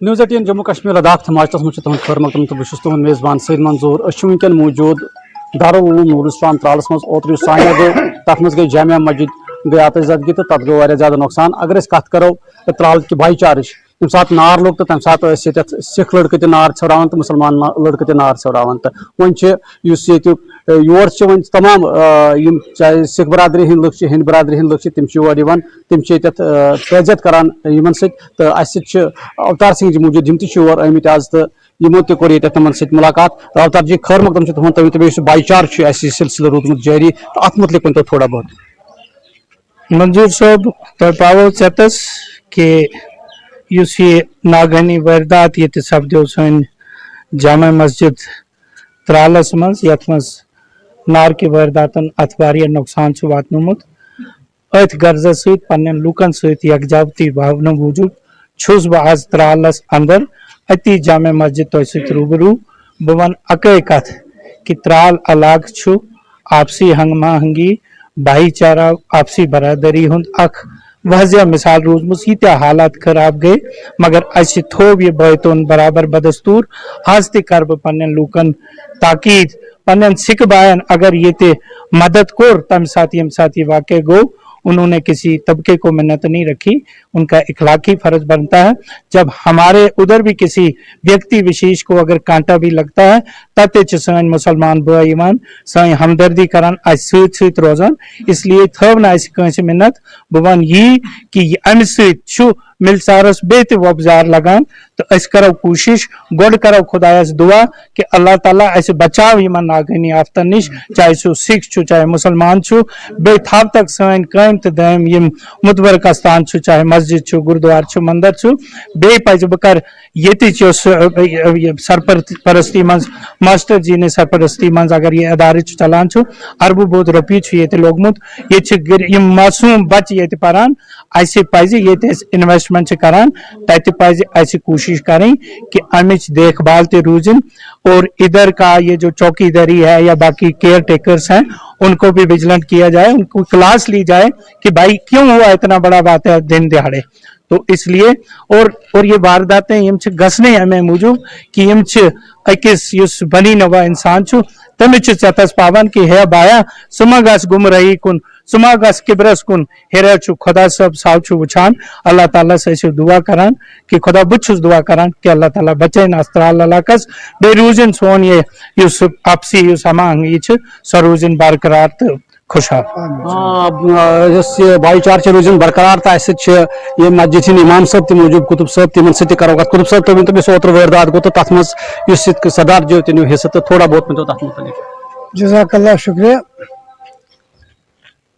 News 18 Jammu Kashmir Ladakh थमाच मज तुम खैर मकदम तो बहुत तुम मेज़बान सईद मंजूर वनकन मौजूद दारुल उलूम नूर इस्लाम त्रालस मज ओतर सानिया गई तथ मज गई जामिया मस्जिद गई आतशदगी तो तथ गो ज़्यादा नुकसान अगर कत करो त्राल कि भाईचार तम सात नार लोग तो तम सात सिख लड़के तो नार छवरान तो मुसलमान लड़के तो नार छवरान तो वन योर वन तमाम चाहे सिख बरादरी हंद लुक हिंद बरादरी हंद लुक तम योर तम तैजियत करान तो अवतार सिंह जी मौजूद हम तोर आमत आज तो यमो तोर तमन मुलाकात अवतार जी खैर मकदम तुम तवी भाईचार सिलसिल रूदमुत जारी तो अत मुतलिक वन थोड़ा बहुत मंजूर साहब तो पावो चतस कि ये नागहनी वारदात ये सपदो सन जामा मस्जिद त्रालस मज यथ मज नार की वारदातन अत वारिया नुकसान वातनोमुत अथ गर्ज सत पन्न लूकन सत यकजावती भावना मूजूब छुस बह आज त्रालस अंदर अति जामा मस्जिद तो सत रूबरू बह वन अकै कथ कि त्राल अलाग छु आपसी हंगमा हंगी भाईचारा आपसी बरादरी हुंद अख वजह मिसाल रोजमुस यीत्या हालात खराब गए मगर अस थोब ये बैतोन बराबर बदस्तूर आज ते कर पन्न लूकन ताकीद पन्न सिख बायन अगर ये ते मदद कोर तम साथ ये वाक़ गो उन्होंने किसी तबके को मिन्नत नहीं रखी उनका इखलाकी फर्ज बनता है जब हमारे उधर भी किसी व्यक्ति विशेष को अगर कांटा भी लगता है तब सन मुसलमान भाई ईमान सन हमदर्दी करान सत रोजान इसलिए थव ना कंस मिन्नत बह वन यी कि अम मिलसारस बे वबजार लगान तो अस करो कोशिश गोड करो खुदायस दुआ कि अल्लाह ताला अस बचाव यमन नागहनी आफतन निश चाहे सो सिख छु चाहे मुसलमान छु बे थाव तक सन कायम तो दायम यम मुतबरक स्थान छु चाहे मस्जिद छु गुरुद्वार छु मंदिर छु बे पज बकर ये सरपरस्ती मंज मास्टर जी ने सरपरस्ती मंज अगर ये अदारे छु चलान छु अरबू बहुत रुपये छु ये लोगमुत ये मासूम बच ये पारान ऐसे पज ये इन्वेस्टमेंट करान तत पज ऐसी कोशिश करें कि अमिच देखभाल ते रूजन और इधर का ये जो चौकीदारी है या बाकी केयर टेकर्स हैं उनको भी विजिलेंट किया जाए उनको क्लास ली जाए कि भाई क्यों हुआ इतना बड़ा बात है दिन दिहाड़े तो इसलिए और ये वारदातें यम गसने हमें मूजूब कि यम अकिस युस बनी नवा इंसान छु तम चतस पावन कि है बाया सुमा गस गुम रही कुन सुमा गस किब्रस कुन हेरा छु खुदा सब साव छु वुछान अल्लाह ताला से दुआ करान कि खुदा बुछुस दुआ करान कि अल्लाह ताला बचे नास्त्राल अलाकस बेरूजन सोन ये युस आपसी युस अमांग ये सरूजन बरकरार तो खुशहाल भाईचार रोजन बरकरार तो ये मस्जिद इमाम साहब तक मौजूद कुतुब साहब तम सो कुतुब साहब तुम तो ओतर वारदात गो तो तथ मज सदार जो तीन हिस्सा तो थोड़ा बहुत तो तथ मुतलिक जज़ाकल्लाह शुक्रिया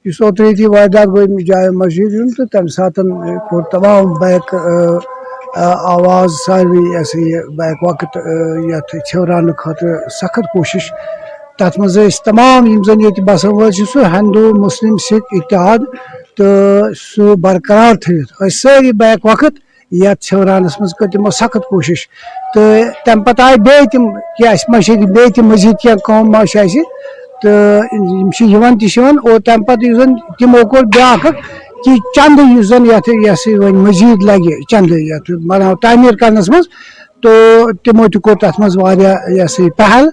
इस ओतर वारदात गई जाए मस्जिद तो तम सात कोर तमाम बैक आवाज सारी ये बैक वक्त ये छवरान खतर सख्त कोशिश तथ मज तमाम जन ये बसान वो सह हिंदू मुस्लिम सिख इत्तेहाद तो सह बरकरार थवित सारी बैक वक्त ये छवरानस मज कर तमो सख्त कोशिश तो तम पत आए बे तम कि बे तम मजीद क्या कौम मा तो और तम पत तमो कोर ब्या कि चंद वन मजीद लगे चंद ये तामीर करनस मज तो तमो तोर तथ मज पहल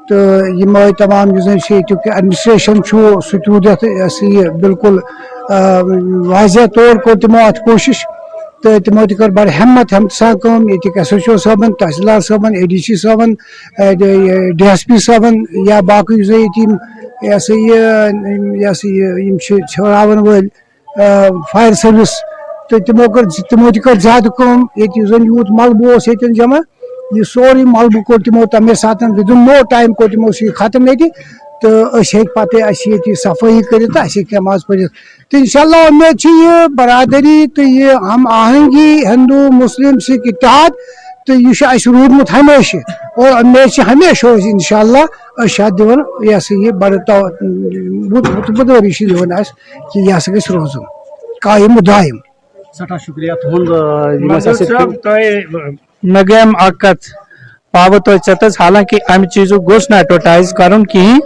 तो ये तमाम एडमिनिस्ट्रेशन सह बिल्कुल वाज़ह तौर को तमो अत कोशिश तो तमो कर बड़ हिम्मत सान कम ये एस एच ओ साहबन तहसीलदार साहबन ADC साहबन DSP साहबन या बाकी छवरावन वल फायर सर्विस तो तमो कर ज्यादा कम ये यूत मलबू जमा ये सोरी मलबू कोर तमो तमे साथ विदिन नो टाइम को तमो खत्म ये तो पे सफाई कर नमाज पढ़ तो इंशाल्लाह उम्मीद ये बरादरी तो ये हम आहंगी हिंदू मुस्लिम सिख इत्तेहाद तो यह रूदमुत हमेशा और उम्मीद हमेशा इंशाल्लाह दिवन ये बड़ बुदवरी दिवन कि यह गो रोजन कायम दायम सठा शुक्रिया मे गयम अकत पाव तो चतस हालांकि अम चीजों गोस ना एडवर्टाइज करुन कहीं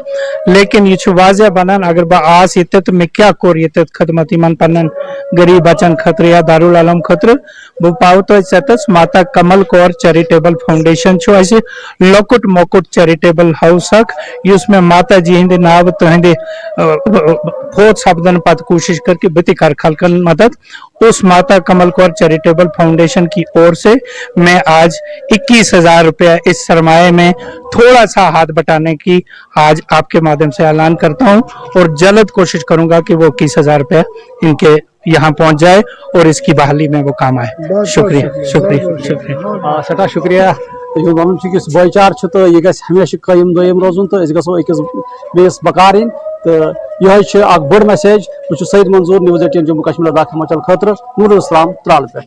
लेकिन ये वाजिया बनान अगर बह आस ये तो मैं क्या कोर ये खदमत इन पन्न गरीब बचन खतर या दारुल आलम खतर बह पाव तो चतस माता कमल कौर चैरिटेबल फाउंडेशन लकुट मोकुट चैरिटेबल हाउस में माता जी हिंदे नाव तुहंदे फोत सपदन पत कोशिश करके बति कर खलकन मदद उस माता कमल कौर चैरिटेबल फाउंडेशन की ओर से मैं आज 21,000 रुपया इस सरमाए में थोड़ा सा हाथ बटाने की आज आपके माध्यम से ऐलान करता हूं और जल्द कोशिश करूंगा कि वो 21,000 रुपया इनके यहाँ पहुंच जाए और इसकी बहाली में वो काम आए। शुक्रिया शुक्रिया शुक्रिया सटा शुक्रिया वन भाईचार तो यह गस हमेशा कायम दयम रोजन तो गो अकिस बेस बकार इन तो यह बड़ मैसेज बह सईद मंजूर न्यूज़ 18 जम्मू कश्मीर लद्दाख हिमाचल खतर नूरुल इस्लाम त्राल पे।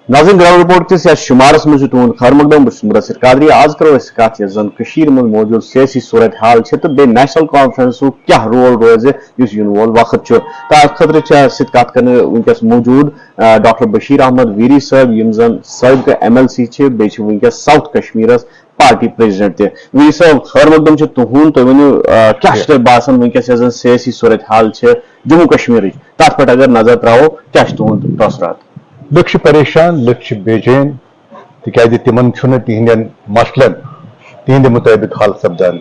नाज़रीन ग्राउंड रिपोर्ट किस शुमारस में तुंद खैर मकदम बस मुदस्सिर कादरी। आज करो कत जन मज मौजूद सियासी सूरत हाल तो बे नेशनल कॉन्फ्रेंस क्या रोल रोज इन वोल वक्त खतर कत कर वनकस मौजूद डॉक्टर बशीर अहमद वीरी साहब यम जन सबक MLC बे वनकस south Kashmir party president Veeri साहब खैर मकदम तुहद तुम वनु क्या बासान वनकस जन सियासी सूरत हाल जम्मू कश्मीर तथ पे अगर नजर त्रो क्या तुहद तसरात। लोग परेशान लोग बेचैन तिकाज तिमन तिहंदन मसलन तिहंद मुताबिक हल सपदान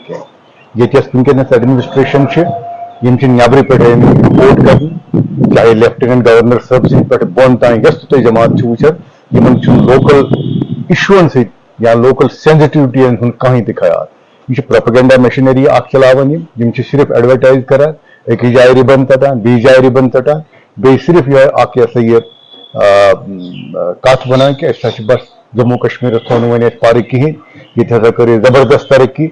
कस वनकस एडमिनिस्ट्रेशन नबर पे रिपोर्ट कर चाहे लेफ्टिनेंट गवर्नर साहब सद पे बोन तान तुम जमात वुचान लोकल इशुअन सत या लोकल सेंसिटिविटियन हूं कहीं तक ख्याल यह प्रोपेगेंडा मशीनरी चलावान सिर्फ एडवर्टाइज करान अकिस जाए रिबन तटान बी जाए रिबन तटान बे सिर्फ यह कत वन कि बस जम्मू कश्मीर थो वन पर कहें ये कर जबरदस्त तरक्की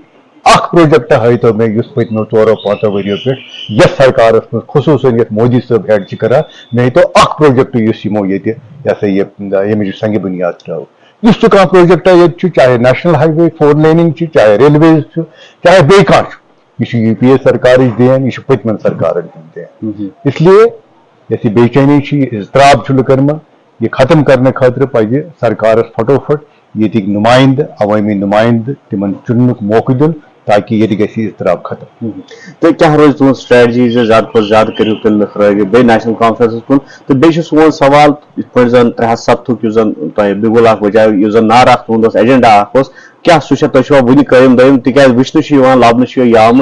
प्रोजेक्ट हाई मे पत्मो 4-5 वरियो पे यस सरकार खसूसन मोदी साहब हेड कर मे तो प्रोजेक्ट यमो ये संग बुनियाद त्रो इस प्रोजेक्ट ये चाहे नेशनल हाईवे 4 लेनिंग चाहे रेलवेज चाहे बे यह UPA सरकार देन यह पत्मन सरकार देन इसलिए ये बेचैनी इजतराब लुकन यह खत्म करने खतर पज सरकार फटोफट ये नुमाइंद अवामी नुमाइंद तिमन चुन मौका दिन ताकि ये इजतराब खत्म। तो क्या रोज तुम स्ट्रेटजी ज्यादा खुद ज्यादा करू लुख रगे बे नेशनल कॉन्फ्रेंस कुन तो बे सोन सवाल पे जन 307 तुम बिगुल वजह जन नार तुंद एजेंडा क्या सह तुम वन कयम दयम तिकाज वुचन लबन आम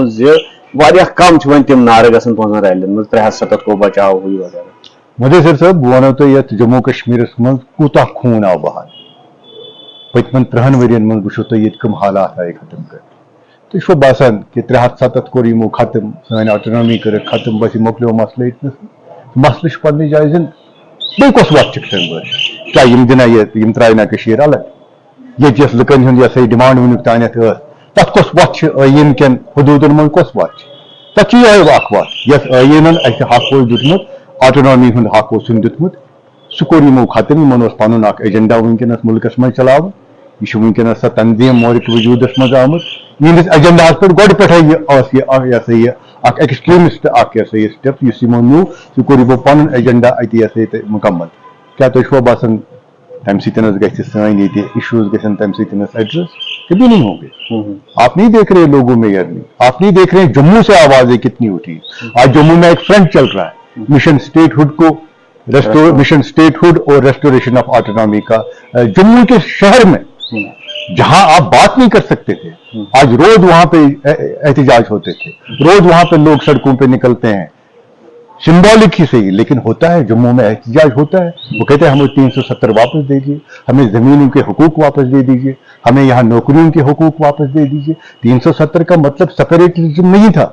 कम वन तम नारे गसन तुहन रैलियन मज 307 को बचाव हुई वगैरह। मुदस्सिर साहब बह वनो तो जम्मू कश्मीर मज कूता खून आव बहान पत्मन 3 वरियन मज वो तो ये कम हालात आए खत्म कर तो यह बासान कि 307 कोर यमो खत्म सन ऑटोनॉमी कर खत्म बस मोकलो मसले मसल पे जाए बे कस वत क्या दिना ये त्रायना अलग ये लुकन हूं ये डिमांड वनुक तान तथ कस वत इन कन हदूदन मन कस वत तथ वत यस इन हक दुतमुत ऑटोनॉमी हूं हक दुतमुत सह कोर यमो खत्म इन पन एजेंडा वनकस मुल्कस मज चलाव यह वनकस तंजीम मोरिक वजूदस मज आमुत इस एजेंडा पे गोड पे एक्सट्रीमिस्ट स्टेप यमो न्यू सह कोर यमो पन एजेंडा अत मुकम्मल क्या तुम बासान तम सन इशूज गन तम एड्रेस कभी नहीं होंगे। आप नहीं देख रहे लोगों में यर्नी आप नहीं देख रहे जम्मू से आवाजें कितनी उठी आज जम्मू में एक फ्रंट चल रहा है मिशन स्टेटहुड को मिशन स्टेटहुड और रेस्टोरेशन ऑफ ऑटोनॉमी का जम्मू के शहर में जहां आप बात नहीं कर सकते थे आज रोज वहां पे एहतजाज होते थे रोज वहां पे लोग सड़कों पे निकलते हैं सिंबॉलिक ही सही लेकिन होता है जम्मू में एहतजाज होता है वो कहते हैं हमें 370 वापस दे दीजिए हमें जमीनों के हुकूक वापस दे दीजिए हमें यहाँ नौकरियों के हुकूक वापस दे दीजिए 370 का मतलब सेपरेटिज्म नहीं था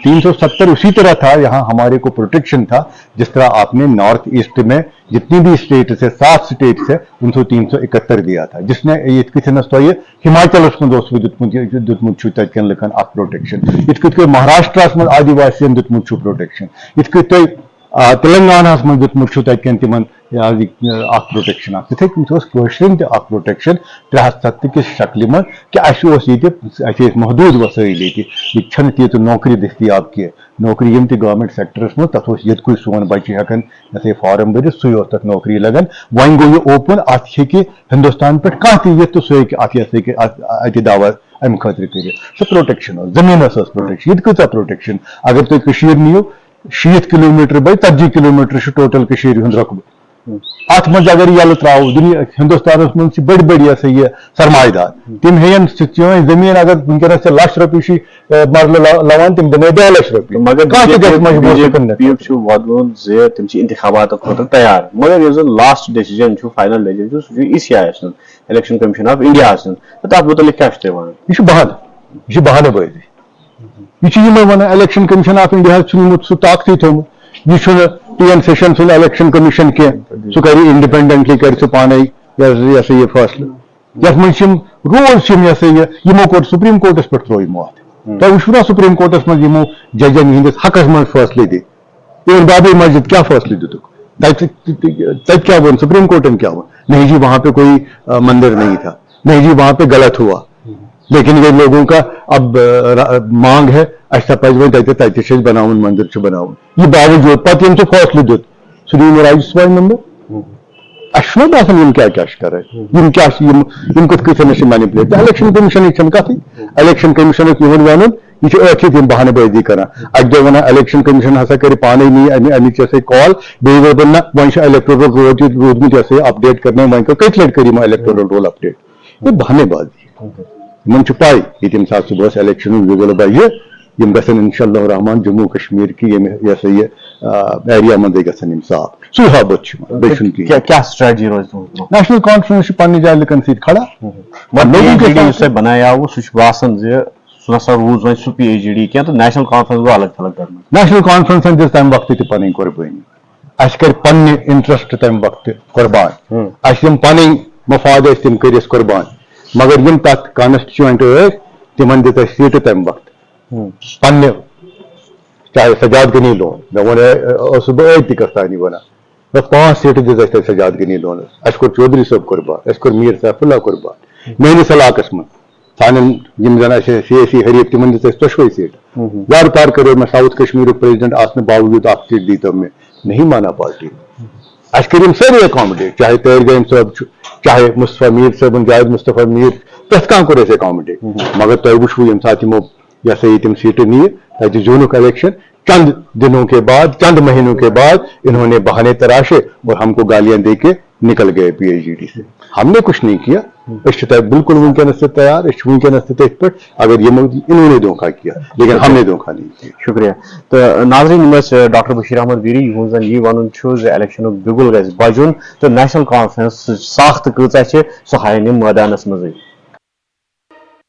370 उसी तरह था यहाँ हमारे को प्रोटेक्शन था जिस तरह आपने नॉर्थ ईस्ट में जितनी भी स्टेट्स है 7 स्टेट्स है उनको 371 दिया था जिसने ये हिमाचल दुतमुत तन लुकन प्रोटेक्शन इत महाराष्ट्र में आदिवासियन दुतमुत प्रोटेक्शन इत तेलंगाना मज दुतमुत तन तिमन प्रोटेक्शन तिथे कन प्रोटेक्शन 307 कि शक्ल में कि महदूद वसैल ये तीत नौकरी दस्तियाब की नौकरी यम ते गवर्नमेंट सेक्टरस में तथ ये सोन बच्चे हेकन ये फॉर्म भर सू तथ नौकरी लगन वन गो ये ओपन अत हिंदुस्तान पे कह तो सह अत दावा अम खतर कर सह प्रोटेक्शन जमीन प्रोटेक्शन ये कचा प्रोटेक्शन अगर तुम नियो 60 किलोमीटर बै 30 किलोमीटर टोटल रकबे अत मज अगर यल त्रो दुनिया हिंदुस्तान मन बड़ बड़ ये सरमादार तम हेन चोन जमीन अगर वनकस लक्ष रुपये मरल लवान तम दिन 2 लाख रुपये मगर तम इंतखाबात खुद तैयार मगर यह लास्ट डिसीजन फाइनल डिसीजन सह ECI election commission of India तथ मुतलिक क्या यह बहानबाजी यह one election commission of India सह ताकती थोमुत यह TN सेशन सुन इलेक्शन कमीशन के सह कर इंडिपेंडेंटली कर पाने यह फैसले यथ मन रोज यमो कोर सुप्रीम कोर्टस पे त्रो अत तुम वो सुप्रीम कोर्टस मज यमो जजन हंदिस हकस मज फैसले दी इवन बाबरी मस्जिद क्या फैसले दितुक तब क्या वन सुप्रीम कोर्टन क्या वन नहीं जी वहां पे कोई मंदिर नहीं था नहीं जी वहां पे गलत हुआ लेकिन ये लोगों का अब मांग है अच्छा पे वो बनाव मंदिर बनाव यह बावजूद पे यम फैसले दुत सह राजस्व नंबर अशा बसान क्या कर कथ मैनिपुलेट इलेक्शन कमीशन कथ इलेक्शन कमीशन वन यह अखित बहानबाजी कर अक वन इलेक्शन कमीशन हसा कर पाने नी अमिच कॉल बे ना वन इलेक्टोरल रोल रूदमुत अपडेट करने वन कत लट कर इलेक्टोरल रोल अपडेट यह बहानबाजी इन पाई ये सात सुबह इलेक्शन विजुअल बह यम गसन इंशाअल्लाह रहमान जम्मू कश्मीर की ये एरिया मज गसन साफ सुहाबत क्या स्ट्रेटजी रोज नेशनल कॉन्फ्रेंस पन्ने जाय लुकन सत खड़ा बनाया वो बासान सह रूज वो PhD क्या तो नेशनल कॉन्फ्रेंस गो अलग थलग कर नेशनल कॉन्फ्रेंस दिस तम वक्त पन कुर्बानी अस कर पन्ने इंटरेस्ट तम वक्त कुर्बान अस पन मफाद तम कर कुर्बान मगर यम तथ कॉन्स्टिट्यूएंट तिमन दित सीट तम वक्त पन्ने चाहे सजाद गनी लोन मे वन बह कस्तानी वन 5 सीट दित सजाद गनी लोन अस कोर चौधरी साहब कुर्बान अस कोर मीर सैफुल्लाह कुर्बान मेनिस इलाकस मन सान यम जन सियासी हरीफ तिमन दित 2 सीट वार पार करो मैं साउथ कश्मीर प्रेसिडेंट आसने बावजूद आप सीट दी तब में नहीं माना पार्टी अस कर सारे अकोमोडेट चाहे तैर गैम साहब चाहे मुस्तफा मीर साहब जायद मुस्तफा मीर प्रत कह कोर अकोमोडेट मगर तुम वो यम सात यमो तम सीटें नी तक जूनुक इलेक्शन चंद दिनों के बाद चंद महीनों के बाद इन्होंने बहाने तराशे और हमको गालियां दे के निकल गए PhD से हमने कुछ नहीं किया बिल्कुल वनकस तैयार वनकस पे अगर ये इन्होंने धोखा किया लेकिन हमने धोखा नहीं किया शुक्रिया तो नाज़रीन डॉक्टर बशीर अहमद वीरी यह यह वन इलेक्शन बिगुल गज बजुन तो नेशनल कॉन्फ्रेंस साख्त कचा सह हाय मैदानस मज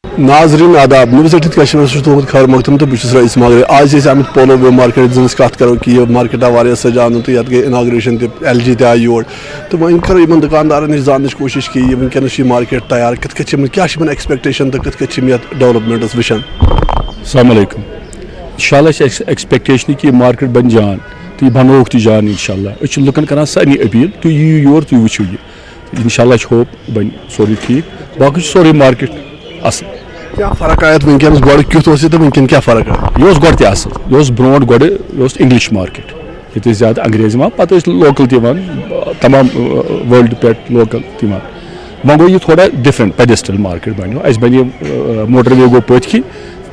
नाजरीन आदाब न्यूज़ 18 कश्मीर से खैर मखदूम तो बहुत रईस मगर आज आम पोलो मार्केट जन कत करो कि यह मार्केट आया सजान तो ये गई इनाग्रेशन LG ते आय योर तो वह करो इन दुकानदार नश जान कोशिश की वनकस मार्केट तैयार कत क्या एक्सपेक्टेशन तो कत डेवलपमेंट विशन अस्सलाम वालेकुम इंशाल्लाह एक्सपेक्टेशन कि मार्केट बन जान तो यह बनोक तो जान इंशाल्लाह लुकन कर सारे अपील तुम यू योर तुम वो यह इंशाल्लाह होप बन सोरे ठीक बाकी सोरे मार्केट असल क्या फर्क आयत वनकस गो क्युत तो वनकन क्या फर्क आया यह गो असल यह ब्रो गो इंग्लिश मार्केट ये ज्यादा अंग्रेज पे लोकल तमाम वर्ल्ड पे लोकल वो गो यह थोड़ा डिफरेंट पेडेस्टल मार्केट बनो अस बन मोटरवे गो पथ कि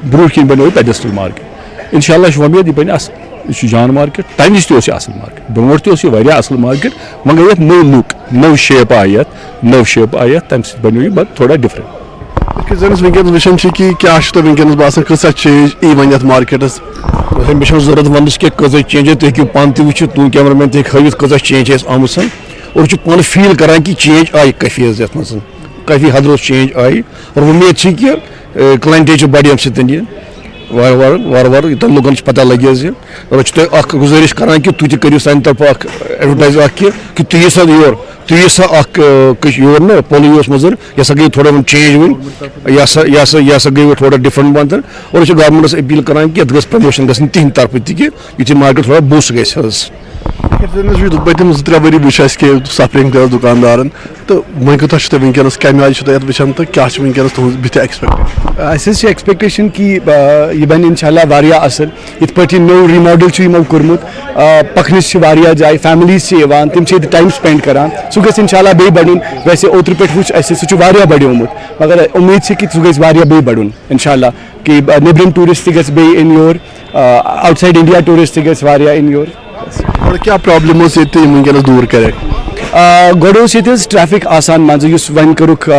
ब्रो कन बनो पेडेस्टल मार्केट इंशाल्लाह उम्मीद यह बन असल यह जान मार्केट तम नश असल मार्केट ब्रो तो असल मार्केट वो गई नव लुक नव शेप आई तम बनो यह थोड़ा डिफरेंट वनकस विशन कि क्या वनकस बासान कसा चेंज ई वन मार्केटस मे जरूरत वनस कि कज चेंज तुम पान तु तुम कैमरा मैन हवित कज चेंज आम और पान फील करान कि चेंज आई काफी ये काफी हद रोज चेंज आई और उम्मीद कि क्लाइंटेज बढ़ अम सत वार वार यूत लुकन पता लगे और गुजारिश करान कि तुम तू सान तरफ एडवर्टाइज कि तुम सा योर तुम सा योर ना पोलियोस मज यह गई थोड़ा चेंज वन यह गई थोड़ा डिफरेंट वन और गवर्नमेंटस अपील करान कि प्रमोशन गि तिहद तरफ कि मार्केट थोड़ा बूस्ट गज پتم 2-3 ؤری وٕچھ اَسہِ کہِ سفرِنٛگ تہِ ٲس دُکاندارن تہٕ وۄنۍ کوٗتاہ چھُ تُہۍ وٕنکیٚنس کَمہِ آیہِ چھُ تُہۍ اَتھ وٕچھان تہٕ کیٛاہ چھُ وٕنکیٚنس تُہنٛز بٕتھِ ایٚکسپیکٹیشن؟ اَسہِ حظ چھِ ایٚکسپیکٹیشن کہِ یہِ بَنہِ اِنشاء اللہ واریاہ اَصٕل یِتھ پٲٹھۍ یہِ نوٚو رِماڈل چھُ یِمو کوٚرمُت پَکنٕچ چھِ واریاہ جایہِ فیملیٖز چھِ یِوان تِم چھِ ییٚتہِ ٹایم سپینڈ کران سُہ گژھِ اِنشاء اللہ بیٚیہِ بَڑُن ویسے اوترٕ پٮ۪ٹھ وٕچھ اَسہِ سُہ چھُ واریاہ بَڑیومُت مگر اُمید چھِ کہِ سُہ گژھِ واریاہ بیٚیہِ بَڑُن اِنشاء اللہ کہِ نیٚبرِم ٹوٗرِسٹ تہِ گژھِ بیٚیہِ in your outside India tourist تہِ گژھِ واریاہ اِن یور. کیٛاہ پرابلم ٲس ییٚتہِ یِم وٕنکیٚنس دوٗر کَرٮ۪کھ؟ گۄڈٕ اوس ییٚتہِ حظ ٹریفِک آسان منٛزٕ یُس وۄنۍ کوٚرُکھ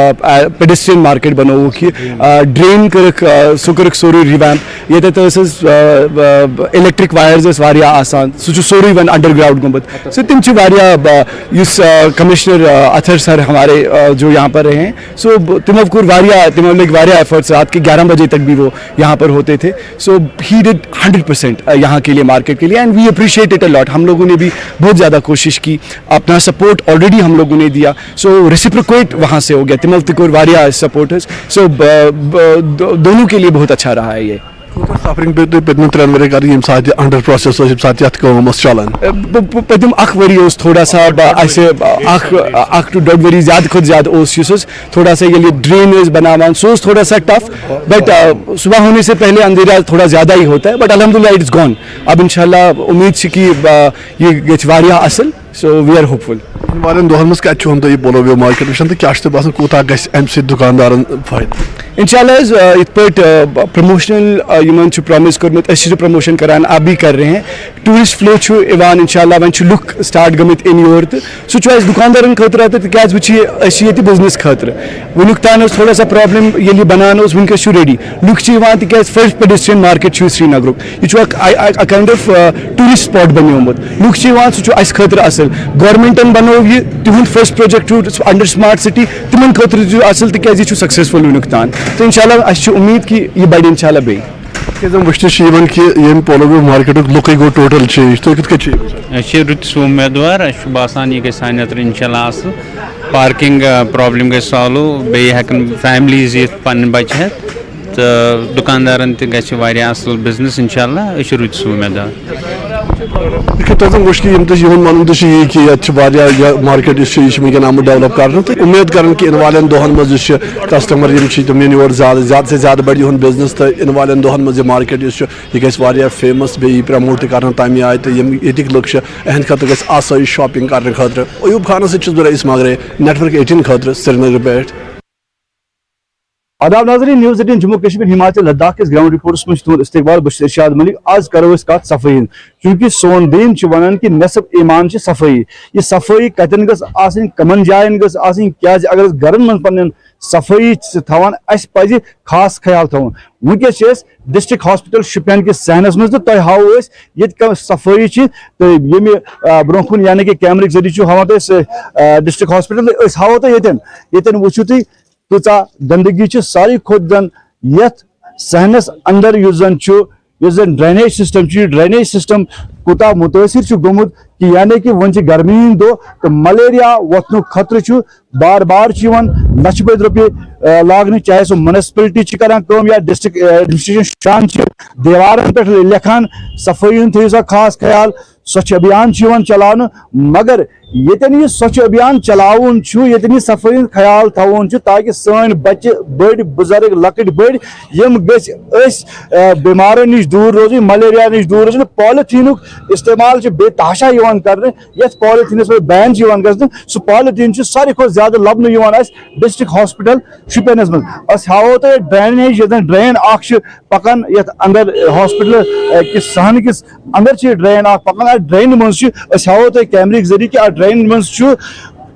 پیڈسٹرین مارکیٹ بَنووُکھ یہِ ڈرٛین کٔرٕکھ سُہ کوٚرُکھ سورُے رِویمپ ییٚتٮ۪تھ ٲس حظ اِلیکٹرک وایرز ٲسۍ واریاہ آسان سُہ چھُ سورُے وۄنۍ انڈر گراوُنڈ گوٚمُت سُہ تِم چھِ واریاہ یُس کمشنر اطہر سر ہمارے جو یہاں پر رہے ہیں سو تِمو کوٚر واریاہ تِمو لٔگۍ واریاہ ایفٲرٹس رات کے 11 بجے تک بھی وہ یہاں پر ہوتے تھے سو ہی ڈڈ 100% یہاں کے لیے مارکیٹ کے لیے and we appreciate it a lot ہم لوگوں نے بھی بہت زیادہ کوشش کی اپنا سپورٹ آلریڈی ہم لوگوں نے دیا سو ریسیپروکیٹ وہاں سے ہو گیا تِمو تہِ کوٚر واریاہ سپورٹ حظ سو دونوں کے لیے بہت اچھا رہا ہے یہ. سفرنگ پیٚو تۄہہِ پٔتمٮ۪ن 3 ؤرۍ کَرٕنۍ ییٚمہِ ساتہٕ یہِ انڈر پروسیس اوس ییٚمہِ ساتہٕ یَتھ کٲم ٲس چلان؟ پٔتِم 1 ؤری اوس تھوڑا سا اَسہِ 1 to 1.5 ؤری زیادٕ کھۄتہٕ زیادٕ اوس یُس حظ تھوڑا سا ییٚلہِ ڈرٛین ٲسۍ بناوان سُہ اوس تھوڑا سا ٹف بٹ صبح ہونے سے پہلے اندھیرا تھوڑا زیادہ ہی ہوتا ہے بٹ الحمد للہ اٹس گون اب انشاء اللہ امید چھِ کہِ یہِ گژھِ واریاہ اصٕل سو وی آر ہوپ فُل. یِنہٕ والٮ۪ن دۄہن منٛز کَتہِ چھُ تۄہہِ یہِ پولو وِو مارکیٹ وٕچھان تہٕ کیٛاہ چھُ تۄہہِ باسان کوٗتاہ گژھِ اَمہِ سۭتۍ دُکاندارن فٲیدٕ؟ انشاء اللہ حظ یِتھ پٲٹھۍ پرموشنل یِمن چھُ پرٛامِس کوٚرمُت أسۍ چھِ پرموشن کران اب بھی کر رہے ہیں ٹوٗرِسٹ فلو چھُ یِوان انشاء اللہ وۄنۍ چھِ لُکھ سٹاٹ گٔمٕتۍ اِن یور تہٕ سُہ چھُ اَسہِ دُکاندارن خٲطرٕ تہٕ تِکیازِ وٕچھ یہِ أسۍ چھِ ییٚتہِ بِزنس خٲطرٕ وٕنیُک تام ٲس تھوڑا سا پرابلم ییٚلہِ یہِ بنان اوس وٕنکیٚس چھُ ریڈی لُکھ چھِ یِوان تِکیازِ فرسٹ پیڈسٹرین مارکیٹ چھُ سرینگرُک یہِ چھُ اکھ کاینڈ آف ٹوٗرِسٹ سپاٹ بنیومُت لُکھ چھِ یِوان سُہ چھُ اَسہِ خٲطرٕ اَصٕل گورمینٹن بنوو یہِ تِہُنٛد فرسٹ پروجیکٹ چھُ انڈر سمارٹ سٹی تِمن خٲطرٕ چھُ اَصٕل تِکیازِ یہِ چھُ سکسیسفُل وٕنیُک تام تہٕ انشاء اللہ اَسہِ چھُ امید کہِ یہِ بَڑِ انشاء اللہ بیٚیہِ. زن وٕچھنہٕ چھِ یِوان کہِ ییٚمہِ پولو وِو مارکیٹُک لُکٕے گوٚو ٹوٹل چینج تُہۍ کِتھ کٔنۍ چھِ یہِ وٕچھان؟ أسۍ چھِ رٕتِس اُمیدوار اَسہِ چھُ باسان یہِ گژھِ سانہِ خٲطرٕ اِنشاء اللہ اَصٕل پارکِنٛگ پرٛابلِم گژھِ سالو بیٚیہِ ہٮ۪کَن فیملیٖز یِتھ پَنٕنۍ بَچہِ ہٮ۪تھ تہٕ دُکاندارَن تہِ گژھِ واریاہ اَصٕل بِزنِس اِنشاء اللہ أسۍ چھِ رٕتِس اُمیدوار. تۄہہِ زن وٕچھ کہِ یِم تہِ چھِ یِہُنٛد وَنُن تہِ چھُ یی کہِ ییٚتہِ چھِ واریاہ یہِ مارکیٹ یُس چھُ یہِ چھُ وٕنکیٚن آمُت ڈیولپ کرنہٕ تہٕ اُمید کران کہِ اِنہٕ والٮ۪ن دۄہن منٛز یُس چھُ کسٹمر یِم چھِ تِم یِن یور زیادٕ سے زیادٕ بَڑِ یِہُنٛد بِزنِس تہٕ اِنہٕ والٮ۪ن دۄہن منٛز یہِ مارکیٹ یُس چھُ یہِ گژھِ واریاہ فیمس بیٚیہِ یی پرٛموٹ تہِ کرنہٕ تَمہِ آیہِ تہٕ یِم ییٚتِکۍ لُکھ چھِ اہنٛدِ خٲطرٕ گژھِ آسٲیِش شاپِنٛگ کرنہٕ خٲطرٕ. ایوٗب خانس سۭتۍ چھُس بہٕ رئیٖس ماگرے نیٹورک 18 خٲطرٕ سرینگرٕ پٮ۪ٹھ. آداب ناظرین نیوز 18 جموں کشمیر ہماچل لداخ کس گراؤنڈ رپورٹس میں تہد استقبال بہٕ چھُس ارشاد ملک آز کرو أسۍ کتھ صفٲیی ہٕنٛز چونکہ سون دین چھُ ونان کہ نصف ایمان چھِ صفٲیی یہ صفٲیی کتٮ۪ن گٔژھ آسٕنۍ کمن جاین گٔژھ آسٕنۍ کیازِ اگر أسۍ گرن منٛز پننٮ۪ن صفٲیی چھِ تھاوان اَسہِ پزِ خاص خیال تھاوُن ونکیٚس چھِ أسۍ ڈسٹرک ہاسپٹل شُپین کِس صحنس منٛز تہٕ تۄہہِ ہاوو أسۍ ییٚتہِ کم صفٲیی چھِ تہٕ ییٚمہِ برونٛہہ کُن یعنی کہ کیمرٕکۍ ذٔریعہٕ چھُ ہاوان أسۍ ڈسٹرک ہاسپٹل أسۍ ہاوو تۄہہِ ییٚتٮ۪ن وٕچھِو تُہۍ کۭژاہ گندگی چھِ ساروی کھۄتہٕ زن یتھ صحنس اندر یُس زن ڈرینیج سسٹم چھُ یہِ ڈرینیج سسٹم کوٗتاہ مُتٲثر چھُ گوٚمُت کہ یعنی کہ وۄنۍ چھِ گرمی ہٕنٛدۍ دۄہ تہٕ ملیریا وۄتھنُک خطرٕ چھُ بار بار چھِ یِوان لچھِ بٔدۍ رۄپیہِ لاگنہٕ چاہے سُہ منسپلٹی چھِ کران کٲم یا ڈسٹرک ایڈمنسٹریشن شان چھِ دیوارن پٮ۪ٹھ لیکھان صفٲیی ہُنٛد تھٲیِو سا خاص خیال سوچھ ابھیان چھُ یِوان چلاونہٕ مگر ییٚتٮ۪ن یہِ سوچھ ابھیان چلاوُن چھُ ییٚتٮ۪ن یہِ صفٲیی ہُنٛد خیال تھاوُن چھُ تاکہِ سٲنۍ بچہِ بٔڑۍ بُزرگ لۄکٕٹۍ بٔڑۍ یِم گٔژھۍ أسۍ بٮ۪مارو نِش دوٗر روزٕنۍ ملیریا نِش دوٗر روزٕنۍ پالِتھیٖنُک استعمال چھُ بے تحاشا یِوان کرنہٕ یتھ پالِتھیٖنس پٮ۪ٹھ بین چھُ یِوان گژھنہٕ سُہ پالِتھیٖن چھُ ساروی کھۄتہٕ زیادٕ لبنہٕ یِوان اَسہِ ڈسٹرک ہاسپٹل شُپینس منٛز أسۍ ہاوو تۄہہِ ڈرینیج ییٚتٮ۪ن ڈرین اکھ چھِ پکان یتھ اندر ہاسپٹل کِس صحنہٕ کِس اندر چھِ یہِ ڈرین اکھ پکان اتھ ڈرینہِ منٛز چھُ أسۍ ہاوو تۄہہِ کیمرٕکۍ ذٔریعہٕ کہِ اتھ ڈرینہِ منٛز چھُ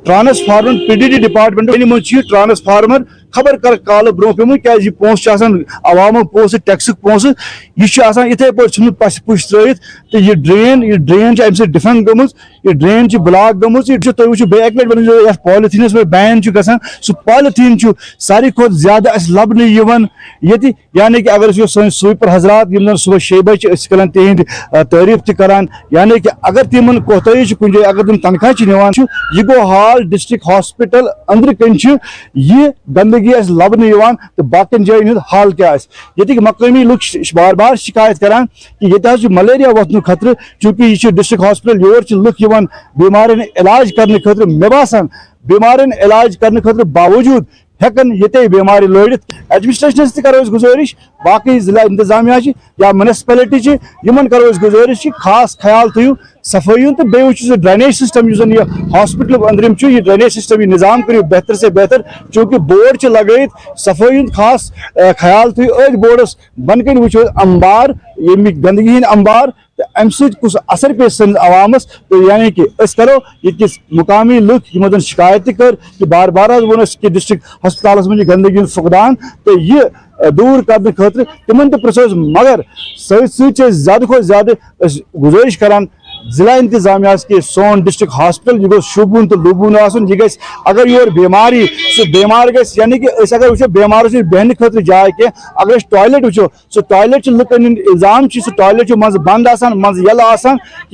transformer P D D department منٛز چھُ یہِ ٹرانسفارمر خبر کر کالہٕ برونٛہہ پیوٚمُت کیازِ یہِ پونٛسہٕ چھُ آسان عوامُک پونٛسہٕ ٹیکسُک پونٛسہٕ یہِ چھُ آسان یِتھے پٲٹھۍ ژھُنمُت پَسہِ پُش ترٲیِتھ تہٕ یہِ ڈرین چھِ اَمہِ سۭتۍ ڈِفنٛگ گٔمٕژ یہِ ڈرین چھِ بلاک گٔمٕژ یہِ چھُ تُہۍ وٕچھِو بیٚیہِ اَکہِ لَٹہِ یَتھ پالِتھیٖنَس پٮ۪ٹھ بین چھُ گژھان سُہ پالِتھیٖن چھُ ساروی کھۄتہٕ زیادٕ اَسہِ لَبنہٕ یِوان ییٚتہِ یعنی کہِ اگر أسۍ وٕچھو سٲنۍ سویپر حضرات یِم زَن صُبحٲے 6 بجہِ چھِ أسۍ چھِ کران تِہِنٛدۍ تعٲریٖف تہِ کران یعنی کہِ اگر تِمن کوتٲہی چھِ کُنہِ جایہِ اگر تِم تنخواہ چھِ نِوان چھُ یہِ گوٚو حال ڈسٹرک ہاسپٹل أنٛدرٕ کَنۍ چھِ یہِ گنٛدگی اَسہِ لبنہٕ یِوان تہٕ باقین جاین ہُنٛد حال کیاہ آسہِ ییٚتِکۍ مقٲمی لُکھ بار بار شِکایت کران کہِ ییٚتہِ حظ چھُ ملیریا وۄتھنُک خطرٕ چوٗنٛکہِ یہِ چھُ ڈسٹرک ہاسپٹل یور چھِ لُکھ बीमारन इलाज करने खतर मे बासान बीमारन इलाज करने खतर बावजूद हेकन ये बीमारी लड़ित एडमिनिस्ट्रेशन तक करो गुजारिश बाकी जिला इंतजामिया या म्यूनसिपलिटी करो गुजारिश खास ख्याल थो सफाई तो बे वो ड्रेनेज सिस्टम ये हॉस्पिटल अंदरिम ये ड्रेनेज सिस्टम ये निज़ाम करो बेहतर से बेहतर चूँकि बोर्ड लगित सफाई खास ख्याल थो अथ बोर्डस बन कन वो अंबार ये गंदगी हंद अंबार तो अम कुछ असर पे सन अवामस तो यानी कि करो ये मुकामी लुक यमो शिकायत कर कि बार बार वो कि डिस्ट्रिक्ट हस्पताल में गंदगी फुकदान तो ये दूर करने खतर तिमन तो पृछो मगर ज्यादा खो ज्यादा गुजारिश करान जिला इंतजामिया के सोन डिस्ट्रिक्ट हॉस्पिटल यह शुबून तो लुबून आसन यह अगर योर बीमारी सह बीमार ग यानी कि अगर वो बीमार बहन खतर जाए क्या अगर टॉयलेट वो सह टॉयलेट लुकन इल्जाम सह टॉयलेट मज बंद मज यल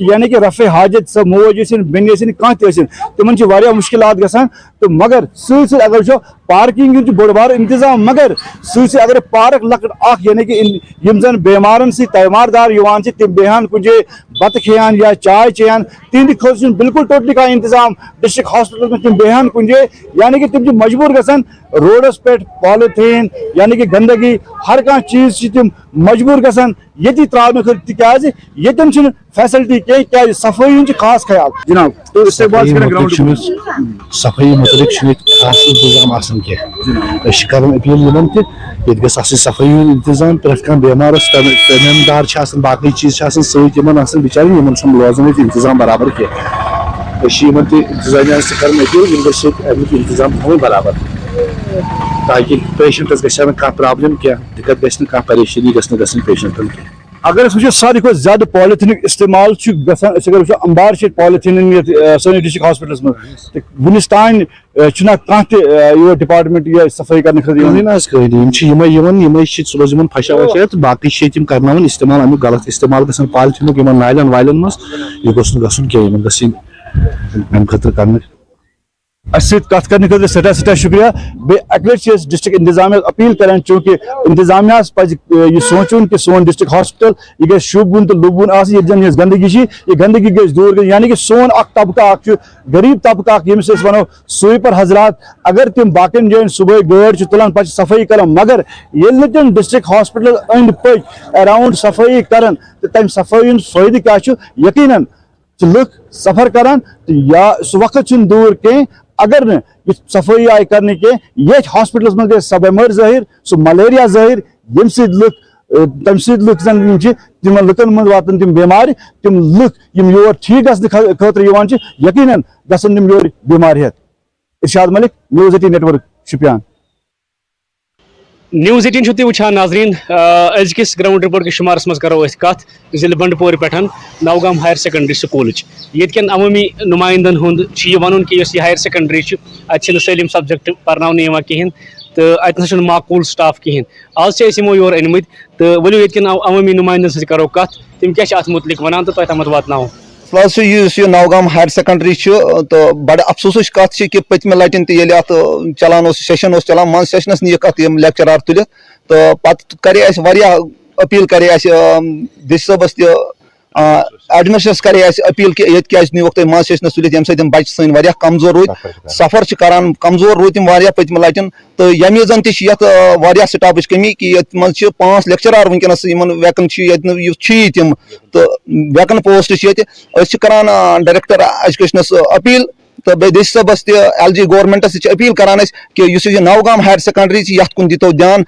यानी कि रफ़े हाजत सह मोज बेन कह तिमन मुश्किलात गसान तो मगर स अगर वो पार्किंग बोड़ बार इंतजाम मगर स अगर पार्क लकट यानी कि यम जन बीमारन सी तैमारदार तिम बेहान कुछ बत खेन या चाय चेन तिंद खतर बिल्कुल टोटली का इंतजाम डिस्ट्रिक्ट हॉस्पिटल में तिम बेहान कुछ यानी कि तिम मजबूर गसान रोडस पे पॉलिथीन यानी कि गंदगी हर कह चीज तिम मजबूर गसान ये त्राने खर ये फैसिलिटी क्या सफाई हूँ खास ख्याल जनाब तो इस्तेमाल सफाई मुतलिक खास इंतजाम कह अपील ये सफाई हूँ इंतजाम प्रेथ कह बेमार तमीमदार बाकी चीज सत बिचार रोजान इंतजाम बराबर कह इंतजामिया अपील इंतजाम थो बराबर ताकि पेशेंटस गह कह प्रॉब्लम क्या दिक्कत गह परेशानी गई पेशेंटन की अगर वो सारे खुद ज्यादा पॉलिथीन इस्तेमाल अगर वो अंबार पॉलिथीन सैनिक डिस्ट्रिक्ट हॉस्पिटल में वनिस तान कह डिपार्टमेंट ये सफाई करने रोज फशा वशा तो बाकी कर इस्तेमाल अमुक गलत इस्तेमाल ग पॉलिथीन नालन वालन मज यह गोन गम खतर कर कत करने खतर सठा शुक्रिया बे अक डिस्ट्रिक्ट इंतजामिया अपील करान चूँकि इंतजामिया पज यह सोचुन कि सोन डिस्ट्रिक्ट हॉस्पिटल यह गई शुबून तो लुबून ये गंदगी ये गंदगी गई दूर गई यानी कि सोन तबका गरीब तबका यमिस वो स्वीपर हजरात अगर तिम बाकी जान सुबह गाड़ तुलान पे सफाई कर मगर ये तिम डिस्ट्रिक्ट हॉस्पिटल अंद पक अराउंड सफाई कर तम सफाई हूँ फायदे क्या यकीनन लुक सफर करान तो या सह वक्त दूर कह अगर न सफाई आय करने के ये हॉस्पिटल में गए सबमर जहिर सह मलेरिया जहिर यम तम लुक तिम लुकन मज वातन तिम बेमार तिम लुक योर ठीक गि खतर यकीनन गसन तिम योर बीमार हेत इरशाद Malik news 18 network Shopian news 18 तुम वुचान नाजरीन अजकिस ग्राउंड रिपोर्ट के शुमारस मज करो कत जिले बंडपोर पे नवगाम हायर सेकेंडरी स्कूल ये अवामी नुमाइंदन हुंद वन कि हायर सेकेंडरी अत सैलिम सब्जेक्ट पर्न कहें तो अत माकूल स्टाफ कहें आज यमो योर अनमत तो वलू ये अवामी नुमाइंदन सत करो कत तम क्या अत मुतलिक वन तो तम वात फिलहाल नवगाम हायर सेकेंडरी तो बड़ अफसोस कत कि पतम लटन तो चलान सेशन चलान मन सेशनस नी कत लेक्चरार तुल तो पत करे अपील करे डी सबस एडमिनिस्ट्रेटर्स करे अपील कि ये क्या नीवक तुम मन सेशनस तुल यम सत बच्चे सन कमजोर रूद सफर करान कमजोर रूद तम पतम लटन तो यमी जन तह स्टाफच कमी कि ये 5 लेक्चरार वनकस वैकन तम तो वैकन पोस्ट करान डायरेक्टर एजुकेशनस अपील तो बे डिस सबस LG गवर्नमेंटस अपील करान कि नवगाम हायर सेकेंडरी ये कुन दितो ध्यान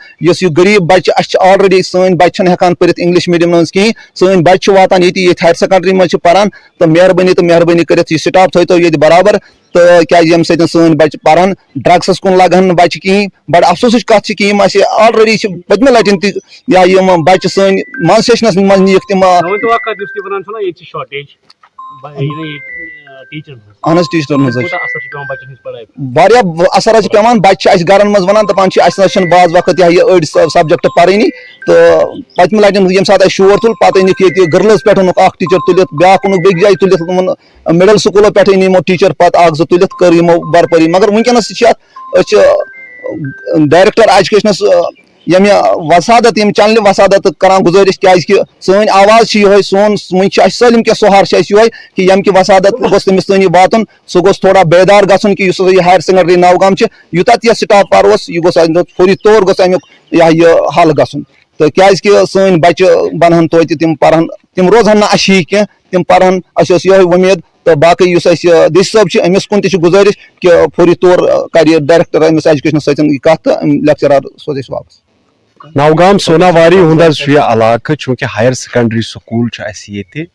गरीब बच्चे ऑलरेडी सन बच्चे हेकान पढ़ित इंग्लिश मीडियम मज कहीं सन बच्चे वातान ये हायर सेकेंडरी मज पारान तो मेहरबानी कर स्टाफ थो ये बराबर तो क्या यम सन बच्चे पारान ड्रग्सस कुन लगन बच्चे कहीं बड़ अफसोस कत कि ऑलरेडी पतम लटन तम बच्चे सन मन सेशनस मज नीक तम अहन टीचर असर पेवान बच्चे गरन मज वन दपान बाज वक्त अड़ सब्जेक्ट पानी तो पतम लटन ये सात शोर तुल पे ये गर्ल्स पे टीचर तुलित ब्या बेक जाए तुलित मिडल स्कूलों पे यमो टीचर पे तुलित कर बरपरी मगर वनकस डायरेक्टर एजुकेशनस یمہ وسادت یم چنلہِ وسادت کران گزٲرِش کیازِ کہ سٲنۍ آواز چھِ یِہوٚے سون وٕنہِ چھِ اَسہِ سٲلِم کینٛہہ سہار چھِ اَسہِ یِہوٚے کہ ییٚمہِ کہِ وسادت گوٚژھ تٔمِس تانۍ یہِ واتُن سُہ گوٚژھ تھوڑا بیدار گژھُن کہ یُس ہسا یہِ ہایر سیکنڈری نوگام چھِ یوٗتاہ تہِ یَتھ سٹاف پَر اوس یہِ گوٚژھ اَمیُک فوری طور گوٚژھ امیُک یہِ حل گژھُن تہٕ کیازِ کہ سٲنۍ بچہِ بنہن توتہِ تِم پرہن تِم روزہن نہٕ اَشہِ ہی کینٛہہ تِم پرہن اَسہِ ٲس یِہوٚے وۄمید تہٕ باقٕے یُس اَسہِ ڈی سی صٲب چھِ أمِس کُن تہِ چھِ گُزٲرِش کہ فوری طور کرِ ڈایریکٹر أمِس ایجوکیشنس سۭتۍ یہِ کتھ تہٕ لیکچرار سوزِ أسۍ واپس. نوگام سوناواری ہُنٛد حظ چھُ یہِ علاقہٕ چوٗنٛکہِ ہایر سیکنڈری سکوٗل چھُ اَسہِ ییٚتہِ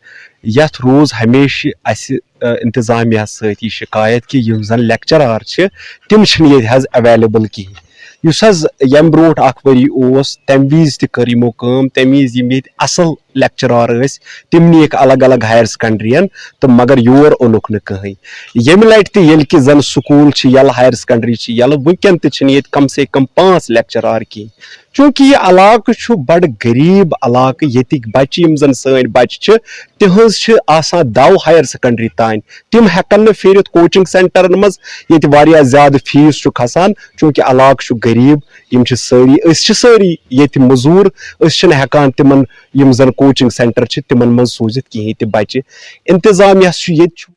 یتھ روز ہمیشہِ اَسہِ انتظامیہ سۭتۍ یہِ شکایت کہِ یِم زن لیکچرار چھِ تِم چھِنہٕ ییٚتہِ حظ ایویلیبل کِہیٖنۍ یُس حظ ییٚمہِ برونٛٹھ اکھ ؤری اوس تمہِ وِزِ تہِ کٔر یِمو کٲم تمہِ وِزِ یِم ییٚتہِ اصل لیکچرار ٲسۍ تِم نِیکھ الگ الگ ہایر سیکنڈرین تہٕ مگر یور اوٚنُکھ نہٕ کٕہٕنۍ ییٚمہِ لٹہِ تہِ ییٚلہِ کہِ زن سکوٗل چھِ یَلہٕ ہایر سیکنڈری چھِ یَلہٕ وٕنکٮ۪ن تہِ چھِنہٕ ییٚتہِ کم سے کم 5 لیکچرار کِہیٖنۍ چوٗنٛکہِ یہِ علاقہٕ چھُ بڑٕ غریٖب علاقہٕ ییٚتِکۍ بچہِ یِم زن سٲنۍ بچہِ چھِ تِہنٛز چھِ آسان دو ہایر سیکنڈری تانۍ تِم ہٮ۪کن نہٕ پھیٖرِتھ کوچنگ سینٹرن منٛز ییٚتہِ واریاہ زیادٕ فیٖس چھُ کھسان چوٗنٛکہِ علاقہٕ چھُ غریٖب یِم چھِ سٲری أسۍ چھِ سٲری ییٚتہِ موٚزوٗر أسۍ چھِنہٕ ہٮ۪کان تِمن یِم زن کوچنگ سینٹر چھِ تِمن منٛز سوٗزِتھ کِہیٖنۍ تہِ بچہِ انتظامیہ چھُ ییٚتہِ چھُ